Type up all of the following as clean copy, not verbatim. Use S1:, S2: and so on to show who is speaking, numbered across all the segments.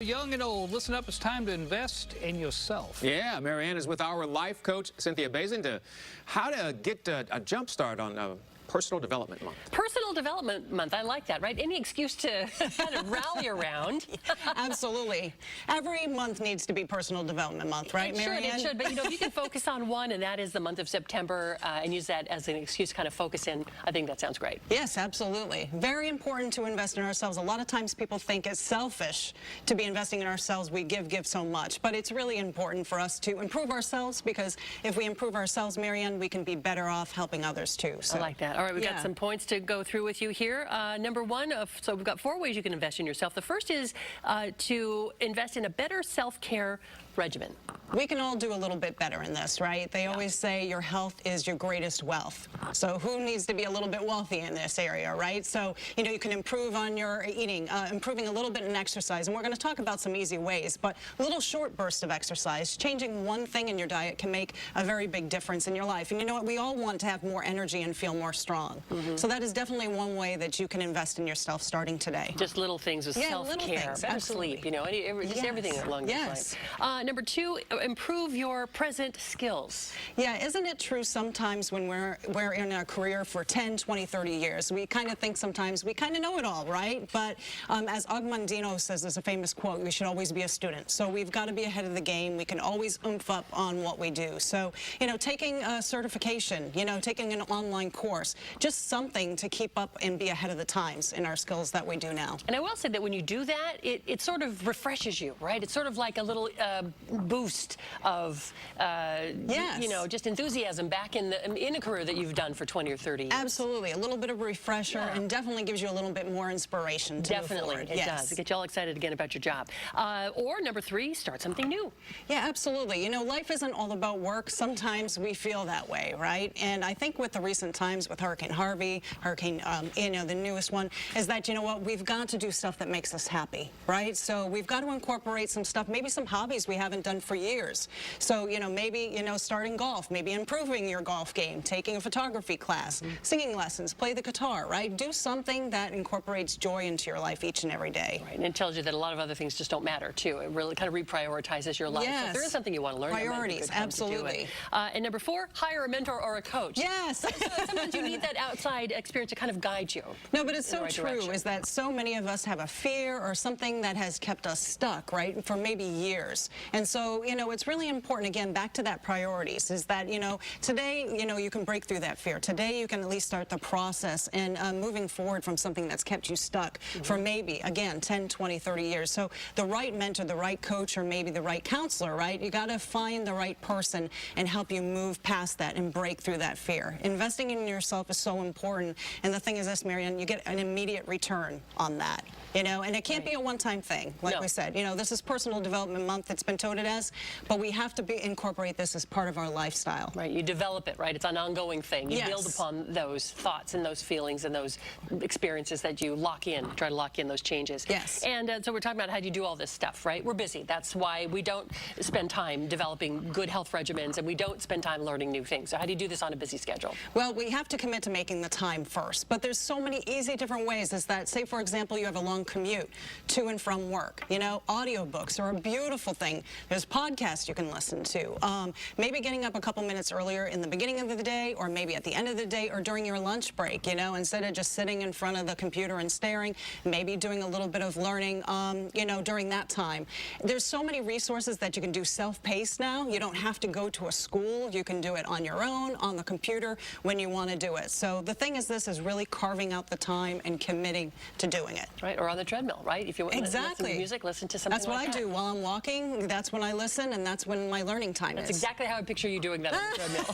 S1: Young and old, listen up. It's time to invest in yourself.
S2: Yeah, Marianne is with our life coach, Cynthia Bazin, to how to get a jump start on Personal Development Month.
S3: Personal Development Month, I like that, right? Any excuse to kind of rally around.
S4: Absolutely. Every month needs to be Personal Development Month, right, Marianne?
S3: It should, but you know, if you can focus on one, and that is the month of September, and use that as an excuse to kind of focus in, I think that sounds great.
S4: Yes, absolutely. Very important to invest in ourselves. A lot of times people think it's selfish to be investing in ourselves. We give so much, but it's really important for us to improve ourselves, because if we improve ourselves, Marianne, we can be better off helping others too. So.
S3: I like that. All right, we've got some points to go through with you here. Number one, so we've got 4 ways you can invest in yourself. The first is to invest in a better self-care regimen.
S4: We can all do a little bit better in this, right? They always say your health is your greatest wealth. So who needs to be a little bit wealthy in this area, right? So, you know, you can improve on your eating, improving a little bit in exercise. And we're going to talk about some easy ways, but a little short burst of exercise, changing one thing in your diet can make a very big difference in your life. And you know what? We all want to have more energy and feel more strong. So that is definitely one way that you can invest in yourself starting today.
S3: Just little things with self-care, better sleep, you know, just everything along those lines. Number 2, improve your present skills. Yeah,
S4: isn't it true sometimes when we're in our career for 10, 20, 30 years, we kind of think sometimes we kind of know it all, right? But as Ogmandino says, there's a famous quote, we should always be a student. So we've got to be ahead of the game. We can always oomph up on what we do. So, you know, taking a certification, you know, taking an online course, just something to keep up and be ahead of the times in our skills that we do now.
S3: And I will say that when you do that, it sort of refreshes you, right? It's sort of like a little boost of, you know, just enthusiasm back in a career that you've done for 20 or 30 years.
S4: Absolutely. A little bit of a refresher and definitely gives you a little bit more inspiration to move forward.
S3: It does. It gets you all excited again about your job. Or number 3, start something new.
S4: Yeah, absolutely. You know, life isn't all about work. Sometimes we feel that way, right? And I think with the recent times with Hurricane Harvey, you know, the newest one, is that, you know what, we've got to do stuff that makes us happy, right? So we've got to incorporate some stuff, maybe some hobbies we haven't done for years. So, you know, maybe, you know, starting golf, maybe improving your golf game, taking a photography class, singing lessons, play the guitar, right? Do something that incorporates joy into your life each and every day.
S3: Right, and it tells you that a lot of other things just don't matter, too. It really kind of reprioritizes your life.
S4: Yes.
S3: So if there is something you want to learn,
S4: priorities, absolutely.
S3: And number 4, hire a mentor or a coach.
S4: Yes.
S3: So sometimes you need that outside experience to kind of guide you.
S4: No, but it's so true, is that so many of us have a fear or something that has kept us stuck, right, for maybe years. And so, you know, it's really important, again, back to that priorities, is that, you know, today, you know, you can break through that fear. Today, you can at least start the process and moving forward from something that's kept you stuck for maybe, again, 10, 20, 30 years. So the right mentor, the right coach, or maybe the right counselor, right? You got to find the right person and help you move past that and break through that fear. Investing in yourself is so important. And the thing is this, Marianne, you get an immediate return on that. You know, and it can't be a one-time thing, like we said. You know, this is Personal Development Month, it's been touted as, but we have to incorporate this as part of our lifestyle.
S3: Right, you develop it, right? It's an ongoing thing. You build upon those thoughts and those feelings and those experiences that you lock in, try to lock in those changes.
S4: Yes.
S3: And so we're talking about how do you do all this stuff, right? We're busy. That's why we don't spend time developing good health regimens, and we don't spend time learning new things. So how do you do this on a busy schedule?
S4: Well, we have to commit to making the time first, but there's so many easy different ways. Is that, say, for example, you have a long commute to and from work. You know, audiobooks are a beautiful thing. There's podcasts you can listen to. Maybe getting up a couple minutes earlier in the beginning of the day, or maybe at the end of the day, or during your lunch break, you know, instead of just sitting in front of the computer and staring, maybe doing a little bit of learning, you know, during that time. There's so many resources that you can do self-paced now. You don't have to go to a school. You can do it on your own, on the computer, when you want to do it. So the thing is, this is really carving out the time and committing to doing it.
S3: Right, or on the treadmill, right? If you want to listen to music, listen to something
S4: That's what I do while I'm walking. That's when I listen, and that's when my learning time is.
S3: That's exactly how I picture you doing that on the treadmill.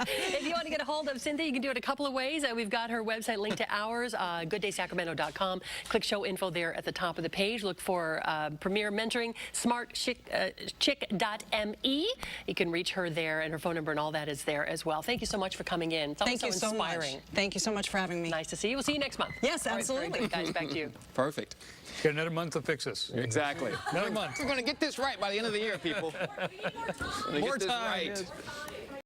S3: If you want to get a hold of Cynthia, you can do it a couple of ways. We've got her website linked to ours, gooddaysacramento.com. Click show info there at the top of the page. Look for Premier Mentoring, smartchick.me. You can reach her there, and her phone number and all that is there as well. Thank you so much for coming in. It's
S4: Thank you
S3: so
S4: inspiring. Much. Thank you so much for having me.
S3: Nice to see you. We'll see you next month.
S4: Yes, absolutely.
S3: All right, very good, guys, back to you.
S2: Perfect.
S1: Got another month to fix this.
S2: Exactly.
S1: Another month.
S2: We're going to get this right by the end of the year, people.
S1: More time. Yes.